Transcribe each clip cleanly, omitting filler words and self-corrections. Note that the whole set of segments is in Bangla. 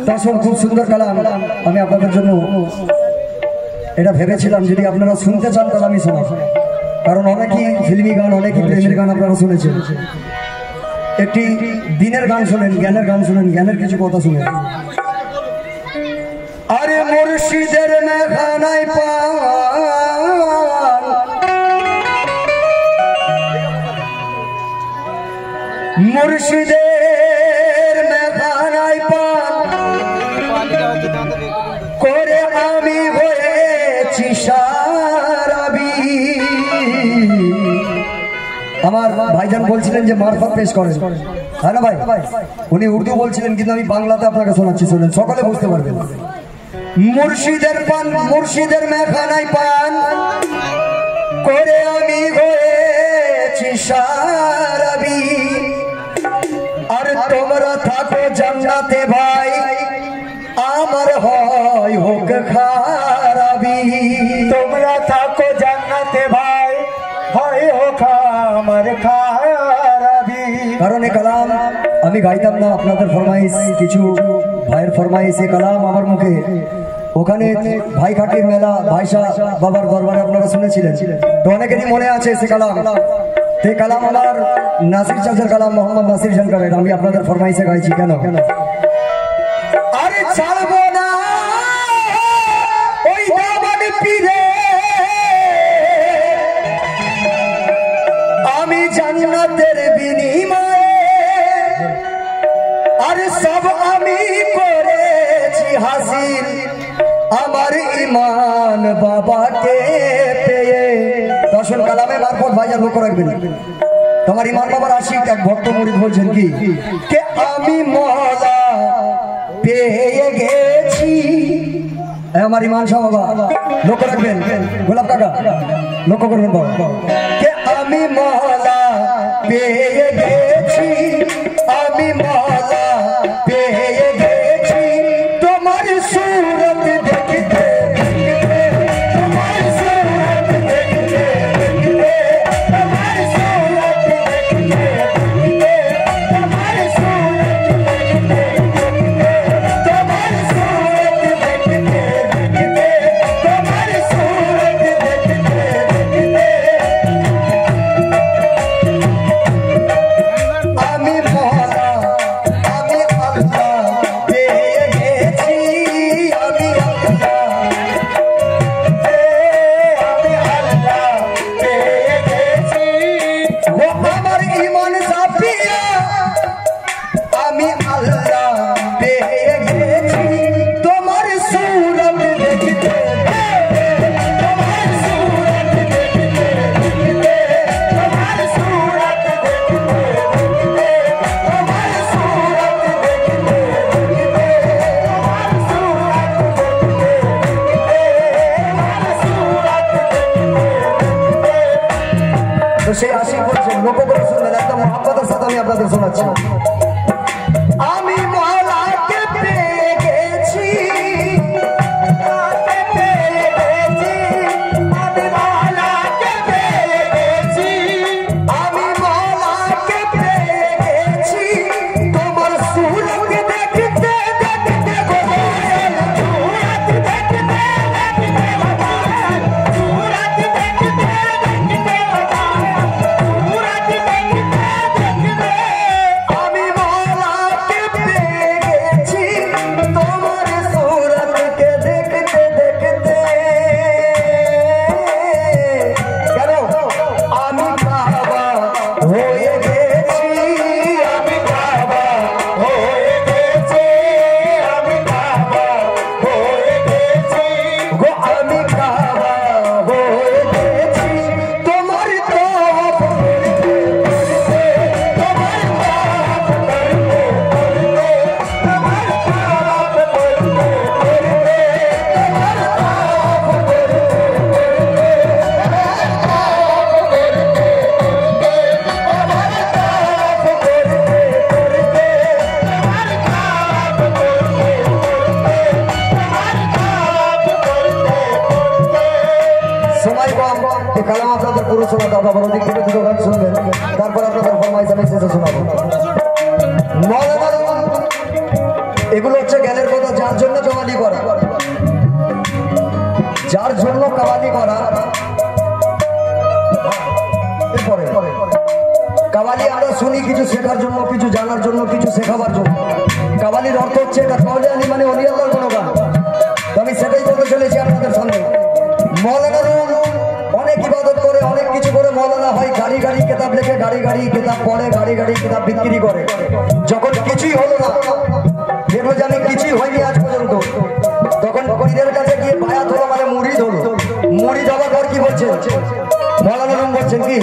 তাছাড়া খুব সুন্দর কালাম আমি আপনাদের জন্য এটা ভেবেছিলাম যদি আপনারা শুনতে চান তাহলে আমি শোনাব, কারণ অনেকই ফিল্মি গান অনেকই প্রেমের গান আপনারা শুনেছেন। একটি দিনের গান শোনেন, জ্ঞানের গান শোনেন, জ্ঞানের কিছু কথা শুনেন। আরে মুর্শিদের মেখানায় পান মুর্শিদের মেখানায় পান করে আমি হয়েছি সারাবি। আমার ভাইজান বলছিলেন যে মারফত পেশ করেন, হ্যাঁ না ভাই? উনি উর্দু বলছিলেন কিন্তু আমি বাংলাতে আপনাকে শোনাচ্ছি, শোনেন, সকলে বুঝতে পারবেন। মুর্শিদের পান মুর্শিদের মেখানায় পান করে আমি হয়েছি সারাবি। আর তোমরা থাকো জান্নাতে ভাই, আমার হয় হোক খারাপি। তোমরা থাকো জান্নাতে ভাই, হয় হোক আমার খারাপি। কারণ এই কালাম আমি গাইতাম না, আপনাদের ফরমাইশ, কিছু ভাইয়ের ফরমাইশে কালাম আমার মুখে। ওখানে ভাই খাটির মেলা ভাইসা বাবার দরবারে আপনারা শুনেছিলেন, তো অনেকেরই মনে আছে সে কালাম। এই কালাম আমার নাসির চাচার কালাম, মোহাম্মদ নাসির সরকারের। আমি আপনাদের ফরমাইশে গাইছি। কেন? আরে ছাড়বো না ওই দামান পীরে, আমি জান্নাতের বিনিময়ে আরে সব আমি করেছি হাসিল, আমার ইমান বাবাকে পেয়ে। দর্শন কালামে মারফত ভাইজান লক্ষ্য রাখবেন, তোমার ইমান বাবার আশিক এক ভক্ত মুরিদ বলছেন কি কে আমি মওলা পেয়ে গেছি। আমার ইমান শাহ বাবা লক্ষ্য রাখবেন, গোলাপ কাকা লক্ষ্য করবেন বাবা, কে আমি মওলা পেয়ে গেছি, আমি মওলা পেয়ে গেছি। তোমার সুরত দেখতে সেই আশিক বলছেন, লক্ষ্য করে শুনলেন, একদম মহব্বতের সাথে আমি আপনাদের শোনাচ্ছি। আমি মওলাকে পেয়ে গেছি, আমি মওলাকে পেয়ে গেছি, আমি মওলাকে পেয়ে গেছি। তোমার সুরত দেখতে দেখতে কালাম আপনাদের পুরো শোনাতে হবে, আবার অধিক থেকে দুটো গান শুনবেন, তারপর আপনাদের ফরমাইশ আমি শেষে শোনাবো। এগুলো হচ্ছে জ্ঞানের কথা। যার জন্য কাওয়ালি করা, যার জন্য কাওয়ালি করা। এরপরে কাওয়ালি আমরা শুনি কিছু শেখার জন্য, কিছু জানার জন্য, কিছু শেখাবার জন্য। কাওয়ালির অর্থ হচ্ছে এটা কাওয়ালি মানে অলি আল্লাহর কোনো গান। তো আমি সেটাই বলতে চলেছি আপনাদের সামনে। মৌলানা রুম অনেক ইবাদত করে, অনেক কিছু করে মৌলানা হয়, গাড়ি গাড়ি কিতাব লেখে, গাড়ি গাড়ি কিতাব পড়ে, গাড়ি গাড়ি কিতাব বিক্রি করে। যখন কিছুই হলো না, দেখলো যে আমি কিছুই হয়নি আজ পর্যন্ত, তখন পীরের কাছে গিয়ে বায়াত হলো, মানে মুরিদ হলো। মুরিদ হওয়ার পর কি বলছে মৌলানা রুম বলছেন কি,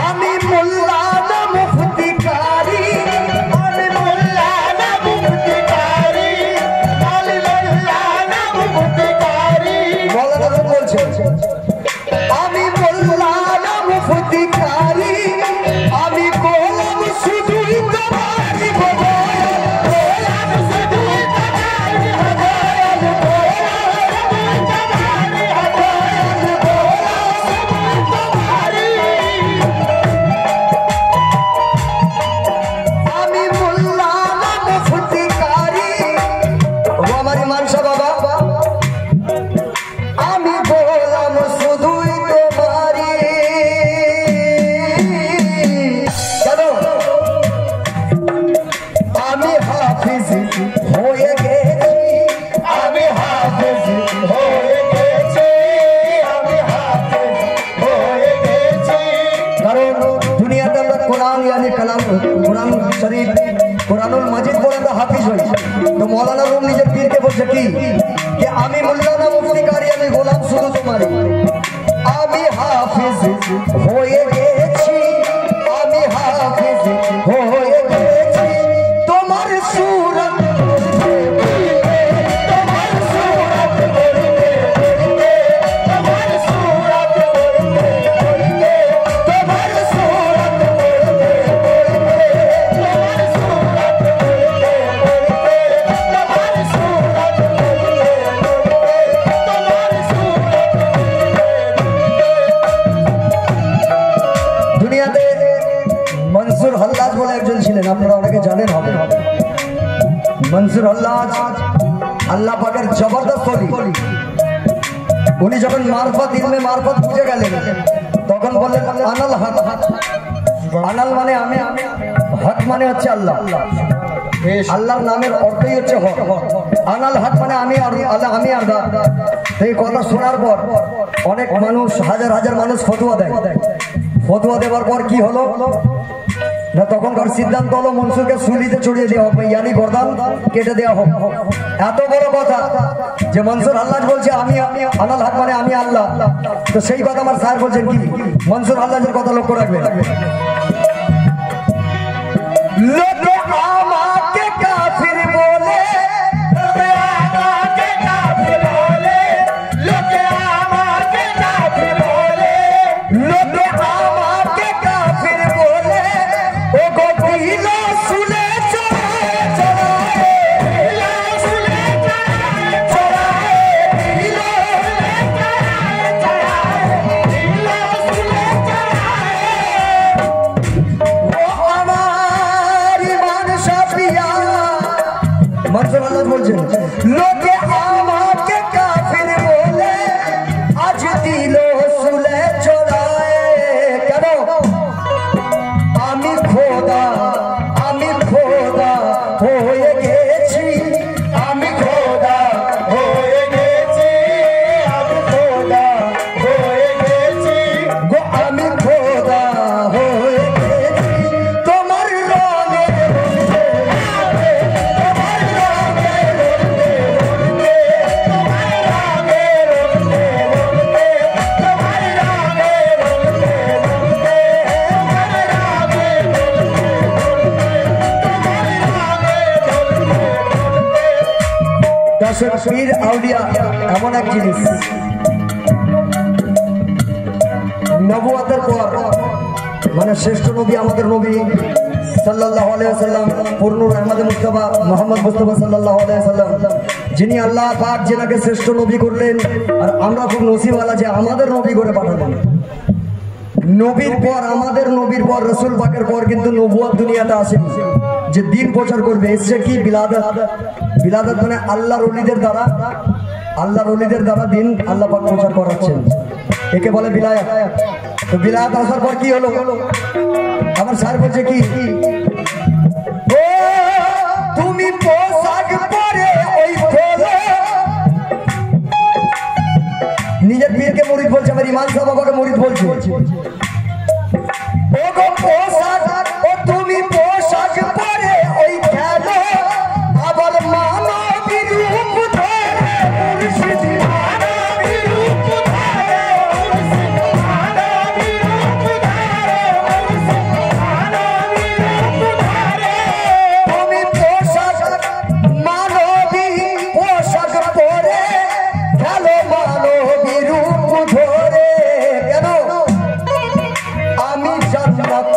আমি মোল্লা না মুফতি কারি, আমি মোল্লা না মুফতি কারি, আমি মোল্লা না মুফতি কারি। মৌলানা রুম বলছে আমি মোল্লা না মুফতি কারি, আমি গোলাম শুধুই তোমারই গোলাম শুধুই তোমারই আমি মোল্লা না মুফতি কারি, ও আমার মানসা বাবা, আমি গোলাম শুধুই তোমারই। কেন আমি হাফিজ হয়ে গেছি, আমি হাফিজ হয়ে গেছি, আমি হাফিজ হয়ে গেছি। কারণ দুনিয়াতে আমরা কোরআন यानी কালাম, কোরআন শরীফ, কোরআনুল মাজিদ পড়ে আমরা হাফিজ হই। তো মৌলানা রুম নিজের পীরকে বলছে কি, যে আমি মোল্লা না মুফতি কারি, আমি গোলাম শুধু তোমারই। আমি হাফিজ হয়ে গেছি, আমি হাফিজ হয়ে গেছি, তোমার সুরত তোমার সুরত বলতে বলতে, তোমার সুরত বলতে বলতে, তোমার সুরত বলতে বলতে, তোমার সুরত বলতে বলতে, তোমার সুরত বলতে বলতে, তোমার সুরত। দুনিয়াতে মনসুর হাল্লাজ বলে একজন ছিলেন, আপনারা অনেকে জানেন হবে। মনসুর হাল্লাজ আল্লাহ পাকের জবরদস্ত ওলি। উনি যখন মারফত ইলমে মারফত বুঝে গেলেন, তখন বললেন আনাল হক। আনাল মানে আমি, হক মানে হচ্ছে আল্লাহ। আল্লাহর নামের অর্থই হচ্ছে হক। আনাল হক মানে আমি, আল্লাহ আমি আল্লাহ। এই কথা শোনার পর অনেক মানুষ, হাজার হাজার মানুষ ফতোয়া দেয়। ফতোয়া দেওয়ার পর কি হলো না, তখনকার সিদ্ধান্ত হলো মনসুরকে সুলিতে চড়িয়ে দেওয়া হবে, ইয়ানি গর্দান কেটে দেওয়া হবে। এত বড় কথা যে মনসুর হাল্লাজ বলছে আমি আনাল হক মানে আমি আল্লাহ। তো সেই কথা আমার স্যার বলছেন কি, মনসুর হাল্লাজের কথা লক্ষ্য রাখবেন। লোকে আমাকে কাফির বলে, লোকে আমাকে কাফির বলে, লোকে আমাকে কাফির বলে, লোকে আমাকে কাফির বলে, ও গো দিল শুনে চড়ায় চড়ায়, দিল শুনে চড়ায় চড়ায়, দিল শুনে চড়ায় চড়ায়, দিল শুনে চড়ায়। ও আমার ইমান সাফিয়া, মনসুর হাল্লাজ বলছেন লোকে আমাকে কাফির বলে, আজ দিল শুনে চড়ায়। কেন? আমি খোদা, আমি খোদা হয়ে গেছি, আমি খোদা হয়ে গেছি, আমি খোদা হয়ে গেছি গো, আমি খোদা হয়ে গেছি। তোমার রঙে রঙে, তোমার রঙে রঙে, তোমার রঙে রঙে, তোমার রঙে রঙে। পীর আউলিয়া এমন এক জিনিস, নবুয়তের পর মানে শ্রেষ্ঠ নবী আমাদের নবী সাল্লাল্লাহু আলাইহি ওয়াসাল্লাম, পূর্ণুর আহমদ মুস্তাফা মুহাম্মদ মুস্তাফা সাল্লাল্লাহু আলাইহি ওয়াসাল্লাম, যিনি আল্লাহ পাক যেনাকে শ্রেষ্ঠ নবী করলেন। আর আমরা খুব নসিবওয়ালা যে আমাদের নবী করে পাঠালেন। নবীর পর আমাদের নবীর পর রসুল পাকের পর কিন্তু নবুয়ত দুনিয়াতে আসেনি, যে দিন প্রচার করবে। এসছে কি বিলাদত। বিলাদত মানে আল্লাহর ওলিদের দ্বারা দিন আল্লাহ পাক প্রচার করাচ্ছেন, একে বলে বিলায়াত। তো বিলায়াত আসার পর কি হলো? আমার স্যার বলছে কি, তুমি পোশাক পরে ওই নিজের পীরকে মুরিদ বলছে, আমার ইমাম সাহেব বাবাকে মুরিদ বলছে, ও গো পোশাক, ও তুমি পোশাক পরে ওই খেলো, আবার মানবীর রূপ ধরে মুর্শিদ, মানবীর রূপ ধরে মুর্শিদ, মানবীর রূপ ধরে মুর্শিদ, মানবীর রূপ ধরে। তুমি পোশাক মানবী পোশাক পরে খেলো, মানবীর রূপ ধরে। কেন? আমি জান্নাত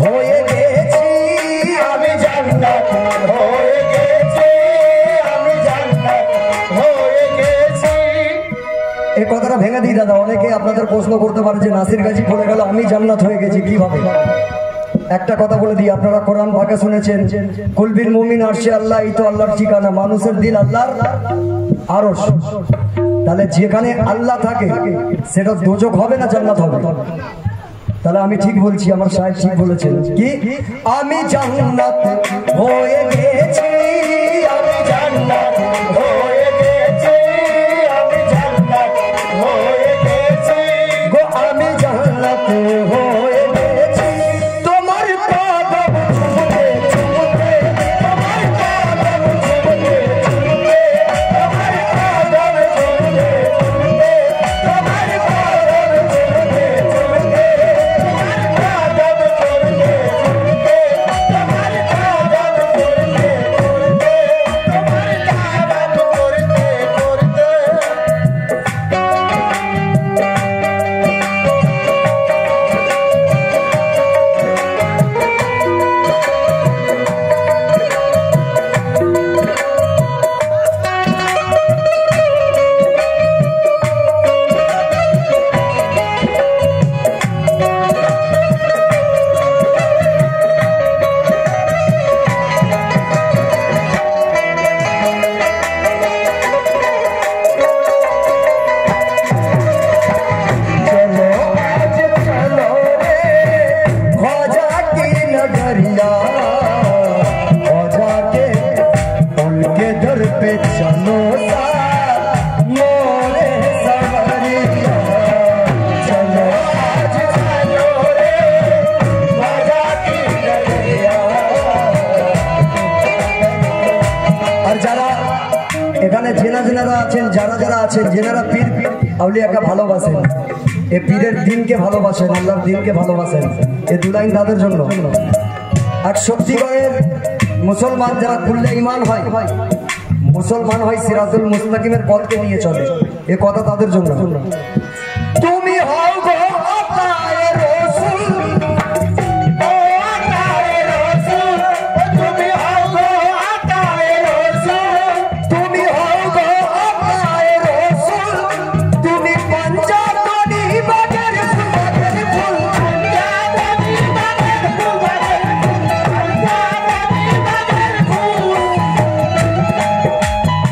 হয়ে গেছি, আমি জান্নাত হয়ে গেছি, আমি জান্নাত হয়ে গেছি। এই কথাটা ভেঙে দিই দাদা। অনেকে আপনাদের প্রশ্ন করতে পারে যে নাসির গাজী বলে গেল আমি জান্নাত হয়ে গেছি, কিভাবে? একটা কথা বলে দিই, আপনারা কোরআন পাকে শুনেছেন, কুলবিল মুমিন আরশে আল্লাহ, এই তো আল্লাহর ঠিকানা, মানুষের দিল আল্লাহর আরশ। তাহলে যেখানে আল্লাহ থাকে সেটা দোজখ হবে না জান্নাত হবে? তাহলে আমি ঠিক বলছি, আমার সাহেব ঠিক বলেছেন কি, আমি জান্নাত হয়ে গেছি, আমি জান্নাত হয়ে গেছি, আমি জান্নাত হয়ে গেছি গো, আমি জান্নাত হয়ে গেছি। তোমার কদম ছুঁতে ছুঁতে, তোমার কদম ছুঁতে ছুঁতে, তোমার কদম ছুঁতে ছুঁতে, তোমার কদম ছুঁতে ছুঁতে, যেনারা পীর আউলিয়াকে ভালোবাসেন, এ পীরের দিনকে ভালোবাসেন, আল্লাহর দিনকে ভালোবাসেন, এ দু লাইন তাদের জন্য। আর সত্যিকারের মুসলমান যারা খুললে ইমান হয়, মুসলমান হয় সিরাতুল মুস্তাকিমের পথকে নিয়ে চলে, এ কথা তাদের জন্য। তুমি হও গো আতায়ে রাসূল, ও আতায়ে রাসূল, তুমি হও গো আতায়ে রাসূল, তুমি হও গো আতায়ে রাসূল, তুমি পঞ্জাতনি বাগের ফুলের ফুল, পঞ্জাতনি বাগের ফুলের ফুল, পঞ্জাতনি বাগের ফুল,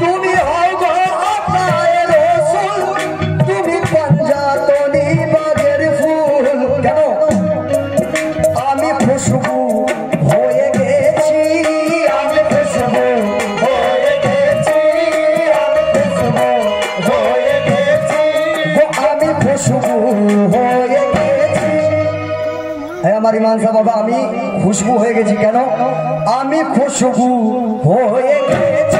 তুমি হও গো আতায়ে রাসূল, তুমি পঞ্জাতনি বাগের ফুল। কেন? আমি খুশবু হয়ে গেছি, আমি খুশবু হয়ে গেছি, আমি খুশবু হয়ে গেছি, আমি খুশবু হয়ে গেছি। হ্যাঁ আমার ইমাম সাহেব বাবা, আমি খুশবু হয়ে গেছি। কেন? আমি খুশবু হয়ে গেছি।